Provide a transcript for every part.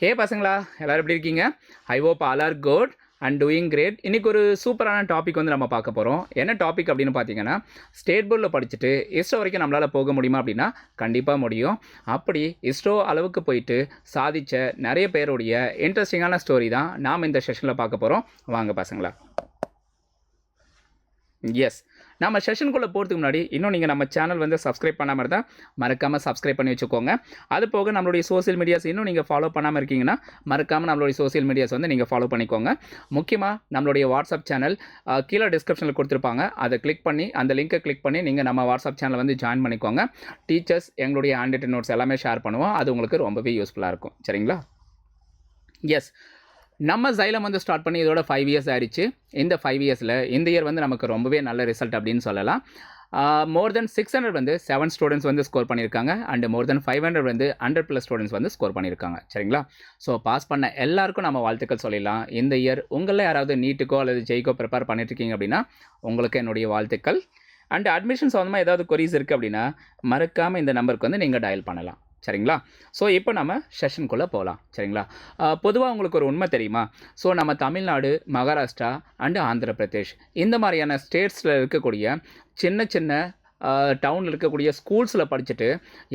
ஹே பசங்களா, எல்லோரும் எப்படி இருக்கீங்க? I hope all are good and doing great. இன்றைக்கி ஒரு சூப்பரான டாபிக் வந்து நம்ம பார்க்க போகிறோம். என்ன டாபிக் அப்படின்னு பார்த்தீங்கன்னா, ஸ்டேட் போர்டில் படிச்சுட்டு இஸ்ரோ வரைக்கும் நம்மளால் போக முடியுமா அப்படின்னா கண்டிப்பாக முடியும். அப்படி இஸ்ரோ அளவுக்கு போயிட்டு சாதித்த நிறைய பேருடைய இன்ட்ரெஸ்டிங்கான ஸ்டோரி தான் நாம் இந்த செஷனில் பார்க்க போகிறோம். வாங்க பசங்களா. எஸ், நம்ம செஷனுக்குள்ளே போகிறதுக்கு முன்னாடி இன்னும் நீங்கள் நம்ம சேனல் வந்து சப்ஸ்கிரைப் பண்ணாமல் இருந்தால் மறக்காமல் சப்ஸ்கிரைப் பண்ணி வச்சுக்கோங்க. அது போக நம்மளுடைய சோசியல் மீடியாஸ் இன்னும் நீங்கள் ஃபாலோ பண்ணாமல் இருக்கீங்கன்னா மறக்காமல் நம்மளுடைய சோசியல் மீடியாஸ் வந்து நீங்கள் ஃபாலோ பண்ணிக்கோங்க. முக்கியமாக நம்மளுடைய வாட்ஸ்அப் சேனல் கீழே டிஸ்கிரிப்ஷனில் கொடுத்துருப்பாங்க. அதை கிளிக் பண்ணி அந்த லிங்கை கிளிக் பண்ணி நீங்கள் நம்ம வாட்ஸ்அப் சேனல் வந்து ஜாயின் பண்ணிக்கோங்க. டீச்சர்ஸ் எங்களுடைய ஹேண்ட் ரிட்டன் நோட்ஸ் எல்லாமே ஷேர் பண்ணுவோம். அது உங்களுக்கு ரொம்பவே யூஸ்ஃபுல்லாக இருக்கும். சரிங்களா? எஸ், நம்ம சைலம் வந்து ஸ்டார்ட் பண்ணி இதோட 5 இயர்ஸ் ஆயிடுச்சு. இந்த 5 இயர்ஸில் இந்த இயர் வந்து நமக்கு ரொம்பவே நல்ல ரிசல்ட் அப்படின்னு சொல்லலாம். மோர் தென் 600 வந்து 7 ஸ்டூடெண்ட்ஸ் வந்து ஸ்கோர் பண்ணியிருக்காங்க. அண்ட் மோர் தென் 500 வந்து 100+ ஸ்டூடெண்ட்ஸ் வந்து ஸ்கோர் பண்ணியிருக்காங்க. சரிங்களா? ஸோ பாஸ் பண்ண எல்லாருக்கும் நம்ம வாழ்த்துக்கள் சொல்லிடலாம். இந்த இயர் உங்களில் யாராவது நீட்டுக்கோ அல்லது ஜெய்க்கோ ப்ரிப்பேர் பண்ணிட்டுருக்கீங்க அப்படின்னா உங்களுக்கு என்னுடைய வாழ்த்துக்கள். அண்ட் அட்மிஷன் சம்மந்தமாக ஏதாவது கொரீஸ் இருக்குது அப்படின்னா மறக்காமல் இந்த நம்பருக்கு வந்து நீங்கள் டயல் பண்ணலாம். சரிங்களா? ஸோ இப்போ நம்ம செஷனுக்குள்ளே போகலாம். சரிங்களா? பொதுவாக உங்களுக்கு ஒரு உண்மை தெரியுமா? ஸோ நம்ம தமிழ்நாடு, மகாராஷ்டிரா அண்டு ஆந்திர பிரதேஷ் இந்த மாதிரியான ஸ்டேட்ஸில் இருக்கக்கூடிய சின்ன சின்ன டவுனில் இருக்கக்கூடிய ஸ்கூல்ஸில் படிச்சுட்டு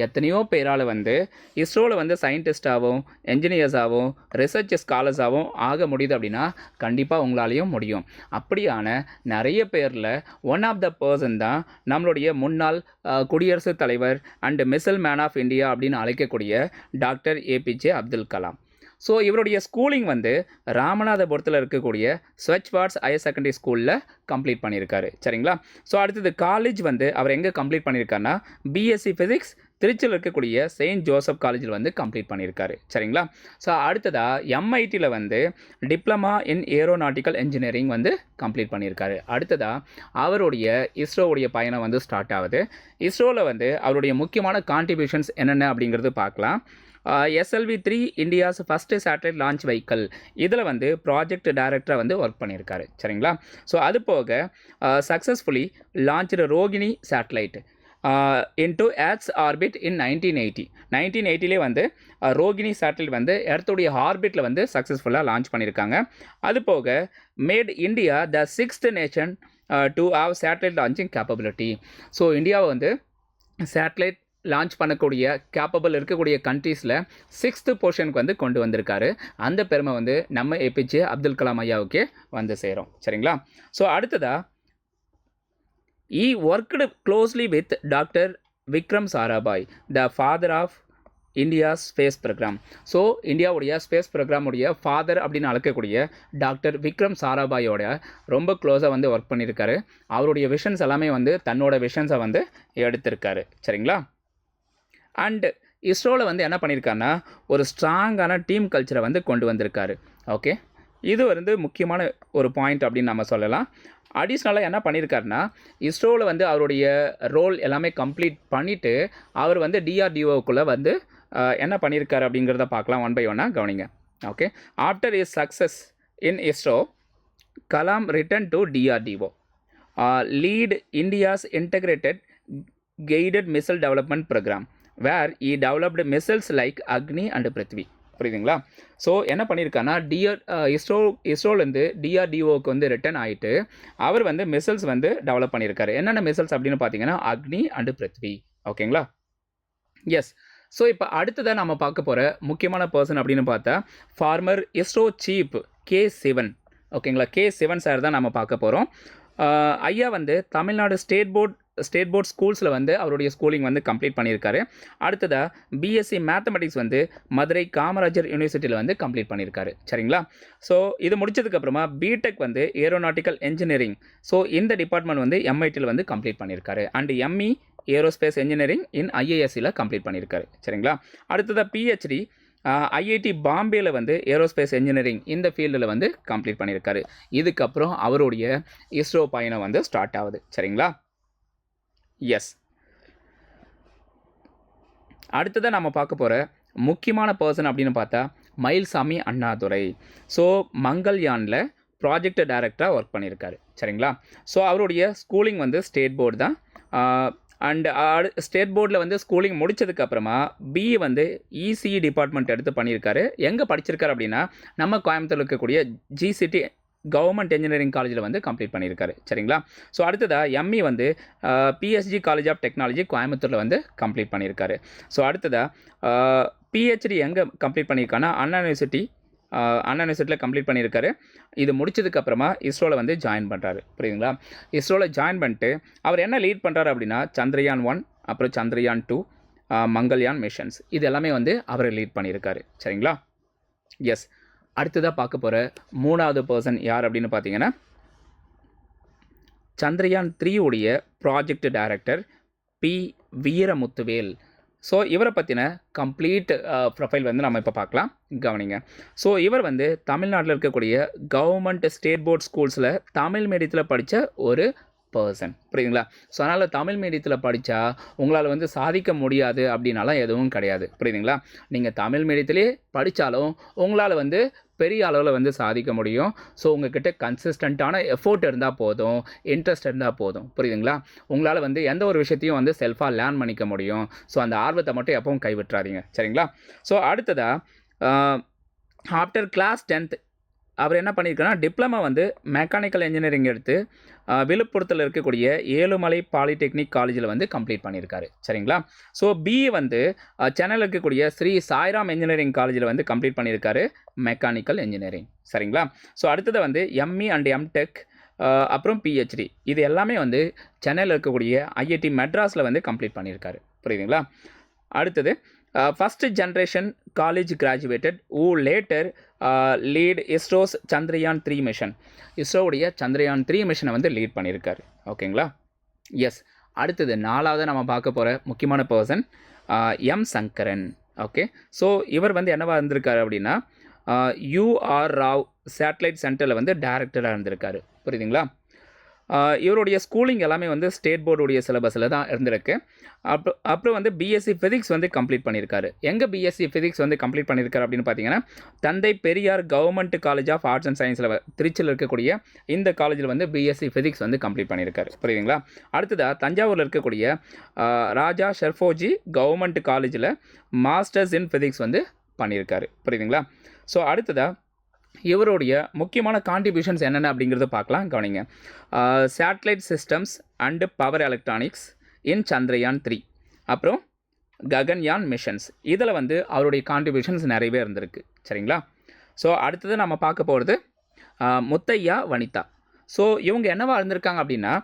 எத்தனையோ பேரால் வந்து இஸ்ரோவில் வந்து சயின்டிஸ்டாகவும் என்ஜினியர்ஸாகவும் ரிசர்ச் ஸ்காலர்ஸாகவும் ஆக முடியுது அப்படின்னா கண்டிப்பாக உங்களாலேயும் முடியும். அப்படியான நிறைய பேரில் ஒன் ஆஃப் த பர்சன் தான் நம்மளுடைய முன்னாள் குடியரசுத் தலைவர் and missile man of India அப்படின்னு அழைக்கக்கூடிய doctor APJ Abdul Kalam. So இவருடைய ஸ்கூலிங் வந்து ராமநாதபுரத்தில் இருக்கக்கூடிய ஸ்வச் வார்ட்ஸ் ஹையர் செகண்டரி ஸ்கூலில் கம்ப்ளீட் பண்ணியிருக்காரு. சரிங்களா? ஸோ அடுத்தது காலேஜ் வந்து அவர் எங்கே கம்ப்ளீட் பண்ணியிருக்காருன்னா பிஎஸ்சி ஃபிசிக்ஸ் திருச்சியில் இருக்கக்கூடிய செயின்ட் ஜோசப் காலேஜில் வந்து கம்ப்ளீட் பண்ணியிருக்காரு. சரிங்களா? ஸோ அடுத்ததாக எம்ஐடியில் வந்து டிப்ளமா இன் ஏரோநாட்டிக்கல் இன்ஜினியரிங் வந்து கம்ப்ளீட் பண்ணியிருக்காரு. அடுத்ததாக அவருடைய இஸ்ரோவுடைய பயணம் வந்து ஸ்டார்ட் ஆகுது. இஸ்ரோவில் வந்து அவருடைய முக்கியமான கான்ட்ரிபியூஷன்ஸ் என்னென்ன அப்படிங்கிறது பார்க்கலாம். SLV-3 India's first satellite launch vehicle இதில் வந்து ப்ராஜெக்ட் டைரக்டராக வந்து ஒர்க் பண்ணியிருக்காரு. சரிங்களா? ஸோ அது போக successfully launched Rohini satellite into earth's orbit in 1980. 1980 வந்து ரோகிணி சேட்டலைட் வந்து எர்த்துடைய ஆர்பிட்டில் வந்து சக்ஸஸ்ஃபுல்லாக லான்ச் பண்ணியிருக்காங்க. அது போக made India the 6th nation to have satellite launching capability. So இந்தியாவை வந்து சேட்டலைட் லான்ச் பண்ணக்கூடிய கேப்பபிள் இருக்கக்கூடிய கண்ட்ரீஸில் 6th பொசிஷனுக்கு வந்து கொண்டு வந்திருக்காரு. அந்த பெருமை வந்து நம்ம ஏபிஜே அப்துல் கலாம் ஐயாவுக்கே வந்து சேரும். சரிங்களா? ஸோ அடுத்ததாக worked closely with doctor Vikram Sarabhai, the father of India's space program. So இந்தியாவுடைய ஸ்பேஸ் ப்ரோக்ராமுடைய ஃபாதர் அப்படின்னு அழைக்கக்கூடிய டாக்டர் விக்ரம் சாராபாயோட ரொம்ப க்ளோஸாக வந்து ஒர்க் பண்ணியிருக்காரு. அவருடைய விஷன்ஸ் எல்லாமே வந்து தன்னோட விஷன்ஸை வந்து எடுத்திருக்காரு. சரிங்களா? அண்ட் இஸ்ரோவில் வந்து என்ன பண்ணியிருக்காருன்னா ஒரு ஸ்ட்ராங்கான டீம் கல்ச்சரை வந்து கொண்டு வந்திருக்காரு. ஓகே, இது வந்து முக்கியமான ஒரு பாயிண்ட் அப்படின்னு நம்ம சொல்லலாம். அடிஷ்னலாக என்ன பண்ணியிருக்காருன்னா இஸ்ரோவில் வந்து அவருடைய ரோல் எல்லாமே கம்ப்ளீட் பண்ணிவிட்டு அவர் வந்து டிஆர்டிஓக்குள்ளே வந்து என்ன பண்ணியிருக்காரு அப்படிங்கிறத பார்க்கலாம். 1 by 1 கவனிங்க. Okay, after is success in ISRO Kalam returned to DRDO lead India's integrated guided missile development program where he developed missiles like Agni and Prithvi. புரியுதுங்களா? ஸோ என்ன பண்ணியிருக்காருன்னா இஸ்ரோலேருந்து டிஆர்டிஓக்கு வந்து ரிட்டர்ன் ஆகிட்டு அவர் வந்து மிசைல்ஸ் வந்து டெவலப் பண்ணியிருக்காரு. என்னென்ன மிசைல்ஸ் அப்படின்னு பார்த்தீங்கன்னா அக்னி அண்ட் பிருத்வி. ஓகேங்களா? எஸ். ஸோ இப்போ அடுத்ததாக நம்ம பார்க்க போகிற முக்கியமான பர்சன் அப்படின்னு பார்த்தா former ISRO chief K. Sivan. ஓகேங்களா? K. சிவன் சார் தான் நம்ம பார்க்க போகிறோம். ஐயா வந்து தமிழ்நாடு ஸ்டேட் போர்ட் ஸ்கூல்ஸில் வந்து அவருடைய ஸ்கூலிங் வந்து கம்ப்ளீட் பண்ணியிருக்காரு. அடுத்ததாக பிஎஸ்சி மேத்தமெட்டிக்ஸ் வந்து மதுரை காமராஜர் யூனிவர்சிட்டியில் வந்து கம்ப்ளீட் பண்ணியிருக்காரு. சரிங்களா? ஸோ இது முடிச்சதுக்கப்புறமா பிடெக் வந்து ஏரோநாட்டிக்கல் இன்ஜினியரிங், ஸோ இந்த டிபார்ட்மெண்ட் வந்து எம்ஐடியில் வந்து கம்ப்ளீட் பண்ணியிருக்காரு. And ME aerospace engineering in ஐஏஎஸ்சியில் கம்ப்ளீட் பண்ணியிருக்காரு. சரிங்களா? அடுத்ததாக பிஹெச்டி ஐஐடி பாம்பேயில் வந்து ஏரோஸ்பேஸ் இன்ஜினியரிங் இந்த ஃபீல்டில் வந்து கம்ப்ளீட் பண்ணியிருக்காரு. இதுக்கப்புறம் அவருடைய இஸ்ரோ பயணம் வந்து ஸ்டார்ட் ஆகுது. சரிங்களா? எஸ். அடுத்ததாக நம்ம பார்க்க போகிற முக்கியமான பர்சன் அப்படின்னு பார்த்தா மயில்சாமி அண்ணாதுரை. ஸோ மங்கள்யானில் ப்ராஜெக்ட் டைரக்டராக ஒர்க் பண்ணியிருக்காரு. சரிங்களா? ஸோ அவருடைய ஸ்கூலிங் வந்து ஸ்டேட் போர்டு தான். அண்ட் ஸ்டேட் போர்டில் வந்து ஸ்கூலிங் முடிச்சதுக்கப்புறமா பிஇ வந்து இசிஇ டிபார்ட்மெண்ட் எடுத்து பண்ணியிருக்காரு. எங்கே படிச்சிருக்காரு அப்படின்னா நம்ம கோயம்புத்தூர் இருக்கக்கூடிய ஜிசிடி கவர்மெண்ட் இன்ஜினியரிங் காலேஜில் வந்து கம்ப்ளீட் பண்ணியிருக்காரு. சரிங்களா? ஸோ அடுத்ததாக எம்இ வந்து பிஎஸ்ஜி காலேஜ் ஆஃப் டெக்னாலஜி கோயம்புத்தூரில் வந்து கம்ப்ளீட் பண்ணியிருக்காரு. ஸோ அடுத்ததாக பிஹெச்டி எங்கே கம்ப்ளீட் பண்ணியிருக்காருன்னா அண்ணா யூனிவர்சிட்டியில் கம்ப்ளீட் பண்ணியிருக்காரு. இது முடிச்சதுக்கப்புறமா இஸ்ரோவில் வந்து ஜாயின் பண்ணுறாரு. புரியுதுங்களா? இஸ்ரோவில் ஜாயின் பண்ணிட்டு அவர் என்ன லீட் பண்ணுறாரு அப்படின்னா சந்திரயான் 1 அப்புறம் சந்திரயான் 2 மங்கள்யான் மிஷன்ஸ் இது எல்லாமே வந்து அவர் லீட் பண்ணியிருக்காரு. சரிங்களா? எஸ். அடுத்ததாக பார்க்க போகிற 3வது பர்சன் யார் அப்படின்னு பார்த்தீங்கன்னா சந்திரயான் 3 உடைய project director P Veeramuthuvel. So இவரை பற்றின கம்ப்ளீட் ப்ரொஃபைல் வந்து நம்ம இப்போ பார்க்கலாம். கவனிங்க. ஸோ இவர் வந்து தமிழ்நாட்டில் இருக்கக்கூடிய கவர்மெண்ட் ஸ்டேட் போர்ட் ஸ்கூல்ஸில் தமிழ் மீடியத்தில் படித்த ஒரு பர்சன். புரியுதுங்களா? ஸோ அதனால் தமிழ் மீடியத்தில் படித்தா உங்களால் வந்து சாதிக்க முடியாது அப்படின்னாலாம் எதுவும் கிடையாது. புரியுதுங்களா? நீங்கள் தமிழ் மீடியத்திலே படித்தாலும் உங்களால் வந்து பெரிய அளவில் வந்து சாதிக்க முடியும். ஸோ உங்கள்கிட்ட கன்சிஸ்டண்ட்டான எஃபோர்ட் இருந்தால் போதும், இன்ட்ரெஸ்ட் இருந்தால் போதும். புரியுதுங்களா? உங்களால் வந்து எந்த ஒரு விஷயத்தையும் வந்து செல்ஃபாக லேர்ன் பண்ணிக்க முடியும். ஸோ அந்த ஆர்வத்தை மட்டும் எப்பவும் கைவிட்டுறாதீங்க. சரிங்களா? ஸோ அடுத்ததாக ஆஃப்டர் கிளாஸ் 10th அவர் என்ன பண்ணியிருக்காருன்னா டிப்ளமா வந்து மெக்கானிக்கல் இன்ஜினியரிங் எடுத்து விழுப்புரத்தில் இருக்கக்கூடிய ஏழுமலை பாலிடெக்னிக் காலேஜில் வந்து கம்ப்ளீட் பண்ணியிருக்காரு. சரிங்களா? ஸோ பிஇ வந்து சென்னையில் இருக்கக்கூடிய ஸ்ரீ சாய்ராம் இன்ஜினியரிங் காலேஜில் வந்து கம்ப்ளீட் பண்ணியிருக்காரு மெக்கானிக்கல் இன்ஜினியரிங். சரிங்களா? ஸோ அடுத்தது வந்து எம்இ அண்ட் எம்டெக் அப்புறம் பிஹெச்டி இது எல்லாமே வந்து சென்னையில் இருக்கக்கூடிய ஐஐடி மெட்ராஸில் வந்து கம்ப்ளீட் பண்ணியிருக்காரு. புரியுதுங்களா? அடுத்தது first generation college graduated who later lead ISRO's Chandrayaan 3 mission. இஸ்ரோவுடைய சந்திரயான் 3 மிஷனை வந்து லீட் பண்ணியிருக்காரு. ஓகேங்களா? எஸ். அடுத்தது 4வது நம்ம பார்க்க போகிற முக்கியமான person M Sankaran. Okay. So இவர் வந்து என்னவா இருந்திருக்காரு அப்படின்னா யூஆர் ராவ் சேட்டலைட் சென்டரில் வந்து டைரக்டராக இருந்திருக்காரு. புரியுதுங்களா? இவருடைய ஸ்கூலிங் எல்லாமே வந்து ஸ்டேட் போர்டுடைய சிலபஸில் தான் இருந்திருக்கு. அப்புறம் வந்து பிஎஸ்சி ஃபிசிக்ஸ் வந்து கம்ப்ளீட் பண்ணியிருக்காரு. எங்கே பிஎஸ்சி ஃபிசிக்ஸ் வந்து கம்ப்ளீட் பண்ணியிருக்காரு அப்படின்னு பார்த்தீங்கன்னா Thanthai Periyar government college of arts and சயின்ஸில் திருச்சியில் இருக்கக்கூடிய இந்த காலேஜில் வந்து பிஎஸ்சி ஃபிசிக்ஸ் வந்து கம்ப்ளீட் பண்ணியிருக்காரு. புரியுதுங்களா? அடுத்ததாக தஞ்சாவூரில் இருக்கக்கூடிய ராஜா ஷெர்ஃபோஜி கவர்மெண்ட் காலேஜில் மாஸ்டர்ஸ் இன் ஃபிசிக்ஸ் வந்து பண்ணியிருக்காரு. புரியுதுங்களா? ஸோ அடுத்ததாக இவருடைய முக்கியமான கான்ட்ரிபியூஷன்ஸ் என்னென்ன அப்படிங்கிறத பார்க்கலாம். கவனிங்க. Satellite systems and power electronics in Chandrayaan 3 அப்புறம் ககன்யான் மிஷன்ஸ் இதில் வந்து அவருடைய கான்ட்ரிபியூஷன்ஸ் நிறையவே இருந்திருக்கு. சரிங்களா? ஸோ அடுத்தது நம்ம பார்க்க போகிறது முத்தையா வனிதா. ஸோ இவங்க என்னவா இருந்திருக்காங்க அப்படின்னா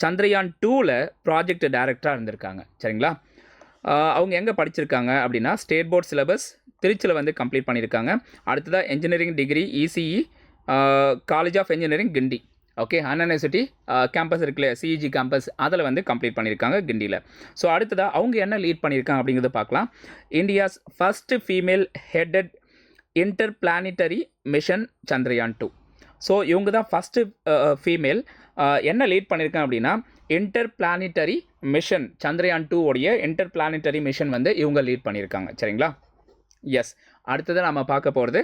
சந்திரயான் 2ல் ப்ராஜெக்ட் டைரக்டராக இருந்திருக்காங்க. சரிங்களா? அவங்க எங்கே படிச்சிருக்காங்க அப்படின்னா ஸ்டேட் போர்ட் சிலபஸ் திருச்சியில் வந்து கம்ப்ளீட் பண்ணியிருக்காங்க. அடுத்ததாக engineering degree ECE college of engineering Guindy. Okay. Anna university campus இருக்குல்ல சிஇஜி கேம்பஸ் அதில் வந்து கம்ப்ளீட் பண்ணியிருக்காங்க கிண்டியில். ஸோ அடுத்ததாக அவங்க என்ன லீட் பண்ணியிருக்காங்க அப்படிங்கிறத பார்க்கலாம். India's first female headed inter planetary mission Chandrayaan 2. So இவங்க தான் ஃபஸ்ட்டு ஃபீமேல் என்ன லீட் பண்ணியிருக்காங்க அப்படின்னா இன்டர் பிளானிட்டரி மிஷன் சந்திரயான் 2 உடைய இன்டர் பிளானிட்டரி மிஷன் வந்து இவங்க லீட் பண்ணியிருக்காங்க. சரிங்களா? எஸ். அடுத்தது நம்ம பார்க்க போகிறது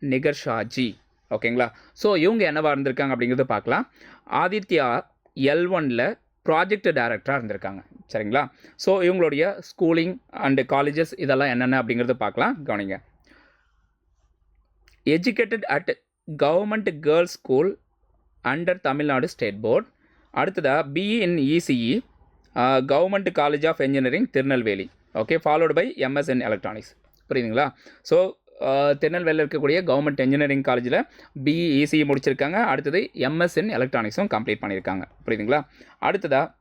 நிகர்ஷாஜி. ஓகேங்களா? ஸோ இவங்க என்னவா இருந்திருக்காங்க அப்படிங்கிறத பார்க்கலாம். ஆதித்யா L1ல் ப்ராஜெக்ட் டைரக்டராக இருந்திருக்காங்க. சரிங்களா? ஸோ இவங்களுடைய ஸ்கூலிங் அண்டு காலேஜஸ் இதெல்லாம் என்னென்ன அப்படிங்கிறத பார்க்கலாம். கவனிங்க. Educated at government girls school under Tamil Nadu state board. அடுத்ததாக BE in ECE government college of engineering Tirunelveli. Okay. Followed by MS in electronics. புரியுதுங்களா? ஸோ திருநெல்வேலியில் இருக்கக்கூடிய கவர்மெண்ட் இன்ஜினியரிங் காலேஜில் பிஇ இசிஇ முடிச்சிருக்காங்க. அடுத்தது எம்எஸ் இன் எலக்ட்ரானிக்ஸும் கம்ப்ளீட் பண்ணியிருக்காங்க. புரியுதுங்களா? அடுத்ததாக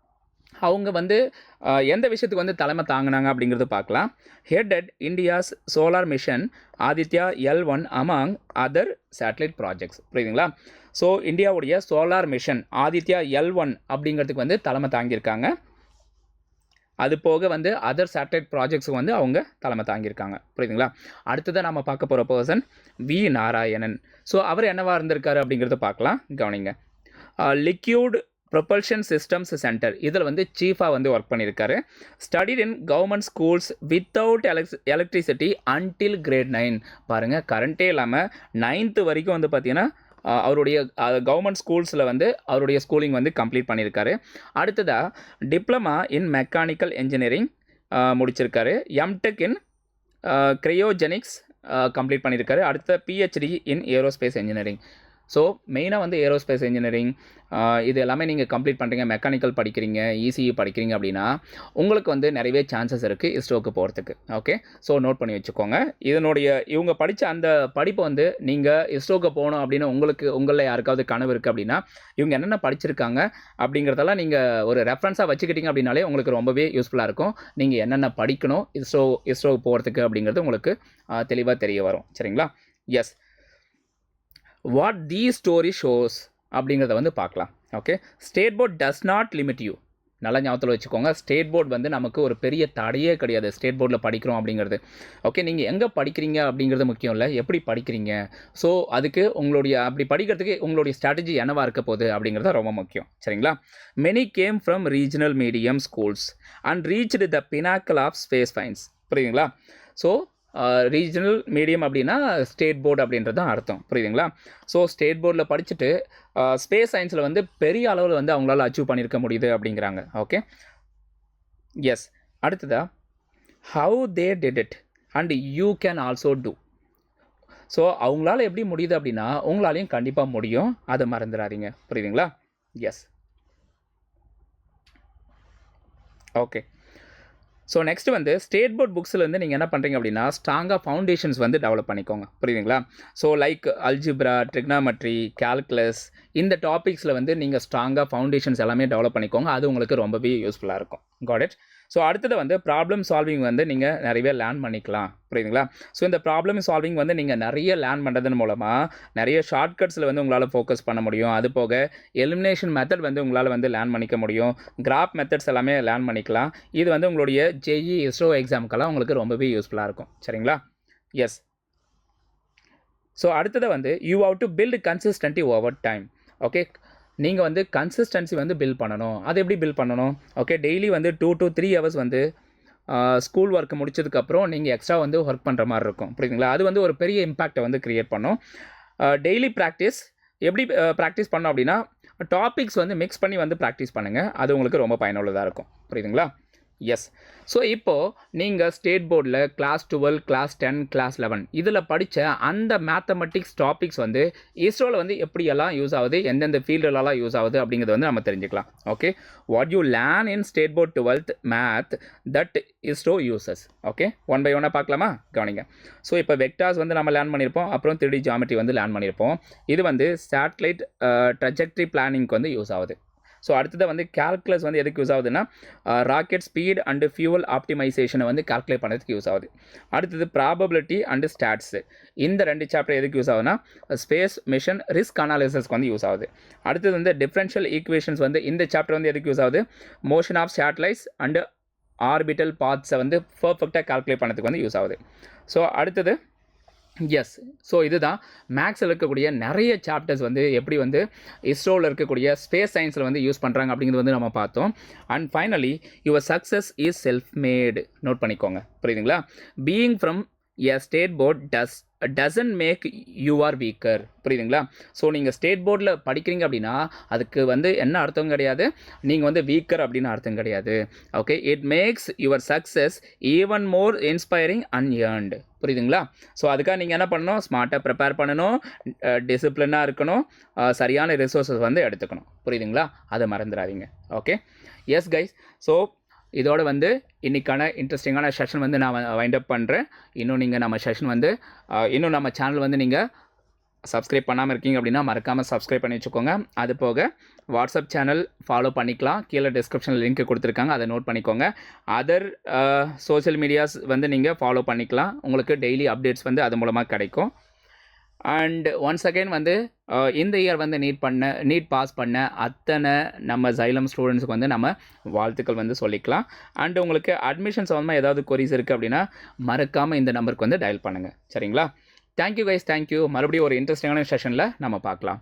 அவங்க வந்து எந்த விஷயத்துக்கு வந்து தலைமை தாங்கினாங்க அப்படிங்கிறது பார்க்கலாம். Headed India's solar mission Aditya L1 among other satellite projects. புரியுதுங்களா? ஸோ இந்தியாவுடைய சோலார் மிஷன் ஆதித்யா L1 அப்படிங்கிறதுக்கு வந்து தலைமை தாங்கியிருக்காங்க. அது போக வந்து அதர் சேட்டலைட் ப்ராஜெக்ட்ஸுக்கு வந்து அவங்க தலைமை தாங்கியிருக்காங்க. புரியுதுங்களா? அடுத்ததான் நம்ம பார்க்க போகிற பர்சன் வி நாராயணன். ஸோ அவர் என்னவா இருந்திருக்காரு அப்படிங்கிறத பார்க்கலாம். கவனிங்க. லிக்யூட் ப்ரொபல்ஷன் சிஸ்டம்ஸ் சென்டர் இதில் வந்து சீஃபாக வந்து ஒர்க் பண்ணியிருக்காரு. Studied in government schools without electricity until grade 9. பாருங்கள், கரண்ட்டே இல்லாமல் 9th வரைக்கும் வந்து பார்த்திங்கன்னா அவருடைய கவர்மெண்ட் ஸ்கூல்ஸில் வந்து அவருடைய ஸ்கூலிங் வந்து கம்ப்ளீட் பண்ணியிருக்காரு. அடுத்ததாக டிப்ளமா இன் மெக்கானிக்கல் இன்ஜினியரிங் முடிச்சிருக்காரு. எம்டெக் இன் கிரையோஜெனிக்ஸ் கம்ப்ளீட் பண்ணியிருக்காரு. அடுத்த PhD in aerospace engineering. So மெயினாக வந்து ஏரோஸ்பேஸ் இன்ஜினியரிங் இது எல்லாமே நீங்கள் கம்ப்ளீட் பண்ணுறீங்க, மெக்கானிக்கல் படிக்கிறீங்க, இசிஇ படிக்கிறீங்க அப்படின்னா உங்களுக்கு வந்து நிறையவே சான்சஸ் இருக்குது இஸ்ரோக்கு போகிறதுக்கு. ஓகே, ஸோ நோட் பண்ணி வச்சுக்கோங்க. இவங்க படித்த அந்த படிப்பை வந்து நீங்கள் இஸ்ரோக்கு போகணும் அப்படின்னு உங்களில் யாருக்காவது கனவு இருக்குது அப்படின்னா இவங்க என்னென்ன படிச்சிருக்காங்க அப்படிங்கிறதெல்லாம் நீங்கள் ஒரு ரெஃபரன்ஸாக வச்சுக்கிட்டீங்க அப்படின்னாலே உங்களுக்கு ரொம்பவே யூஸ்ஃபுல்லாக இருக்கும். நீங்கள் என்னென்ன படிக்கணும் இஸ்ரோக்கு போகிறதுக்கு அப்படிங்கிறது உங்களுக்கு தெளிவாக தெரிய வரும். சரிங்களா? Yes, what the story shows அப்படிங்கிறத வந்து பார்க்கலாம். Okay, state board does not limit you. நல்லா ஞாபகத்தில் வச்சுக்கோங்க, ஸ்டேட் போர்டு வந்து நமக்கு ஒரு பெரிய தடையே கிடையாது ஸ்டேட் போர்டில் படிக்கிறோம் அப்படிங்கிறது. ஓகே, நீங்கள் எங்கே படிக்கிறீங்க அப்படிங்கிறது முக்கியம் இல்லை, எப்படி படிக்கிறீங்க. ஸோ அதுக்கு அப்படி படிக்கிறதுக்கு உங்களுடைய ஸ்ட்ராட்டஜி என்னவாக இருக்க போகுது அப்படிங்கிறது ரொம்ப முக்கியம். சரிங்களா? Many came from regional medium schools and reached the pinnacle of space science. புரியுதுங்களா? ஸோ ரீஜனல் மீடியம் அப்படின்னா ஸ்டேட் போர்டு அப்படின்றது தான் அர்த்தம். புரியுதுங்களா? ஸோ ஸ்டேட் போர்டில் படிச்சுட்டு ஸ்பேஸ் சயின்ஸில் வந்து பெரிய அளவில் வந்து அவங்களால அச்சீவ் பண்ணியிருக்க முடியுது அப்படிங்கிறாங்க. Okay, yes. அடுத்ததாக how they did it and you can also do. So அவங்களால எப்படி முடியுது அப்படின்னா உங்களாலையும் கண்டிப்பாக முடியும், அதை மறந்துடாதீங்க. புரியுதுங்களா? எஸ். ஓகே, ஸோ நெக்ஸ்ட் வந்து ஸ்டேட் போர்ட் புக்ஸில் வந்து நீங்கள் என்ன பண்ணுறீங்க அப்படின்னா ஸ்ட்ராங்காக ஃபவுண்டேஷன்ஸ் வந்து டெவலப் பண்ணிக்கோங்க. புரியுதுங்களா? So like algebra, trigonometry, calculus இந்த டாபிக்ஸில் வந்து நீங்கள் ஸ்ட்ராங்காக ஃபவுண்டேஷன்ஸ் எல்லாமே டெவலப் பண்ணிக்கோங்க. அது உங்களுக்கு ரொம்பவே யூஸ்ஃபுல்லாக இருக்கும். Got it? ஸோ அடுத்தது வந்து ப்ராப்ளம் சால்விங் வந்து நீங்கள் நிறைய லேர்ன் பண்ணிக்கலாம். புரியுதுங்களா? ஸோ இந்த ப்ராப்ளம் சால்விங் வந்து நீங்கள் நிறைய லேர்ன் பண்ணுறதன் மூலமாக நிறைய ஷார்ட்கட்ஸில் வந்து உங்களால் ஃபோக்கஸ் பண்ண முடியும். அது போக எலிமினேஷன் மெத்தட் வந்து உங்களால் வந்து லேர்ன் பண்ணிக்க முடியும். கிராப் மெத்தட்ஸ் எல்லாமே லேர்ன் பண்ணிக்கலாம். இது வந்து உங்களுடைய ஜேஇ இஸ்ரோ எக்ஸாமுக்கெல்லாம் உங்களுக்கு ரொம்பவே யூஸ்ஃபுல்லாக இருக்கும். சரிங்களா? எஸ். ஸோ அடுத்தது வந்து you how to build consistency over time. Okay, நீங்கள் வந்து கன்சிஸ்டன்சி வந்து பில்ட் பண்ணணும். அது எப்படி பில்ட் பண்ணணும்? ஓகே, டெய்லி வந்து 2 to 3 hours வந்து ஸ்கூல் ஒர்க் முடிச்சதுக்கப்புறம் நீங்கள் எக்ஸ்ட்ரா வந்து ஒர்க் பண்ணுற மாதிரி இருக்கும். புரியுதுங்களா? அது வந்து ஒரு பெரிய இம்பேக்டை வந்து க்ரியேட் பண்ணும். டெய்லி ப்ராக்டிஸ் எப்படி ப்ராக்டிஸ் பண்ணோம் அப்படின்னா டாபிக்ஸ் வந்து மிக்ஸ் பண்ணி வந்து ப்ராக்டிஸ் பண்ணுங்கள். அது உங்களுக்கு ரொம்ப பயனுள்ளதாக இருக்கும். புரியுதுங்களா? எஸ். ஸோ இப்போது நீங்கள் ஸ்டேட் போர்டில் கிளாஸ் 12, கிளாஸ் 10, கிளாஸ் 11 இதில் படித்த அந்த மேத்தமெட்டிக்ஸ் டாபிக்ஸ் வந்து இஸ்ரோவில் வந்து எப்படியெல்லாம் யூஸ் ஆகுது, எந்தெந்த ஃபீல்டுலலாம் யூஸ் ஆகுது அப்படிங்கிறது வந்து நம்ம தெரிஞ்சுக்கலாம். Okay, what you learn in state board 12th math that ISRO uses. Okay, one by ஒன்னாக பார்க்கலாமா? கவனிங்க. ஸோ இப்போ வெக்டார்ஸ் வந்து நம்ம லேர்ன் பண்ணியிருப்போம், அப்புறம் 3D ஜியாமெட்ரி வந்து லேர்ன் பண்ணியிருப்போம். இது வந்து சேட்டலைட் ட்ரஜெக்டரி பிளானிங்க்கு வந்து யூஸ் ஆகுது. ஸோ அடுத்தது வந்து கால்குலஸ் வந்து எதுக்கு யூஸ் ஆகுதுன்னா ராக்கெட் ஸ்பீட் அண்டு ஃபியூவல் ஆப்டிமைசேஷனை வந்து கால்குலேட் பண்ணுறதுக்கு யூஸ் ஆகுது. அடுத்தது ப்ராபபிலிட்டி அண்டு ஸ்டாட்ஸு இந்த 2 சாப்டர் எதுக்கு யூஸ் ஆகுதுன்னா ஸ்பேஸ் மிஷன் ரிஸ்க் அனாலிசிஸ்க்கு வந்து யூஸ் ஆகுது. அடுத்தது வந்து டிஃப்ரென்ஷியல் ஈக்குவேஷன்ஸ் வந்து இந்த சாப்டர் வந்து எதுக்கு யூஸ் ஆகுது? Motion of satellites and orbital பாத்ஸை வந்து பர்ஃபெக்டாக கால்குலேட் பண்ணுறதுக்கு வந்து யூஸ் ஆகுது. ஸோ அடுத்தது எஸ். ஸோ இதுதான் மேக்ஸில் இருக்கக்கூடிய நிறைய சாப்டர்ஸ் வந்து எப்படி வந்து இஸ்ரோவில் இருக்கக்கூடிய ஸ்பேஸ் சயின்ஸில் வந்து யூஸ் பண்ணுறாங்க அப்படிங்கிறது வந்து நம்ம பார்த்தோம். And finally your success is self made. Note பண்ணிக்கோங்க. புரியுதுங்களா? Being from a state board doesn't make you are weaker. புரியுதுங்களா? ஸோ நீங்கள் ஸ்டேட் போர்டில் படிக்கிறீங்க அப்படின்னா அதுக்கு வந்து என்ன அர்த்தம் கிடையாது, நீங்கள் வந்து வீக்கர் அப்படின்னு அர்த்தம் கிடையாது. Okay, it makes your success even more inspiring and earned. புரியுதுங்களா? ஸோ அதுக்காக நீங்கள் என்ன பண்ணணும்? ஸ்மார்ட்டாக ப்ரிப்பேர் பண்ணணும், டிசிப்ளினாக இருக்கணும், சரியான ரிசோர்ஸஸ் வந்து எடுத்துக்கணும். புரியுதுங்களா? அதை மறந்துடாதீங்க. Okay, S guys. ஸோ இதோட வந்து இன்றைக்கான இன்ட்ரெஸ்டிங்கான செஷன் வந்து நான் வைண்ட் அப் பண்ணுறேன். இன்னும் நீங்கள் நம்ம செஷன் வந்து இன்னும் நம்ம சேனல் வந்து நீங்கள் சப்ஸ்கிரைப் பண்ணாமல் இருக்கீங்க அப்படின்னா மறக்காமல் சப்ஸ்கிரைப் பண்ணி வச்சுக்கோங்க. அது போக வாட்ஸ்அப் சேனல் ஃபாலோ பண்ணிக்கலாம். கீழே டிஸ்கிரிப்ஷனில் லிங்க் கொடுத்துருக்காங்க, அதை நோட் பண்ணிக்கோங்க. அதர் சோஷியல் மீடியாஸ் வந்து நீங்கள் ஃபாலோ பண்ணிக்கலாம். உங்களுக்கு டெய்லி அப்டேட்ஸ் வந்து அது மூலமாக கிடைக்கும். அண்ட் ஒன்ஸ் அகெயின் வந்து இந்த இயர் வந்து நீட் பாஸ் பண்ண அத்தனை நம்ம ஜைலம் ஸ்டூடெண்ட்ஸுக்கு வந்து நம்ம வாழ்த்துக்கள் வந்து சொல்லிக்கலாம். அண்ட் உங்களுக்கு அட்மிஷன் சம்மந்தமாக ஏதாவது கொரிஸ் இருக்குது அப்படின்னா மறக்காமல் இந்த நம்பருக்கு வந்து டயல் பண்ணுங்கள். சரிங்களா? Thank you guys, thank you. மறுபடியும் ஒரு இன்ட்ரெஸ்டிங்கான செஷனில் நம்ம பார்க்கலாம்.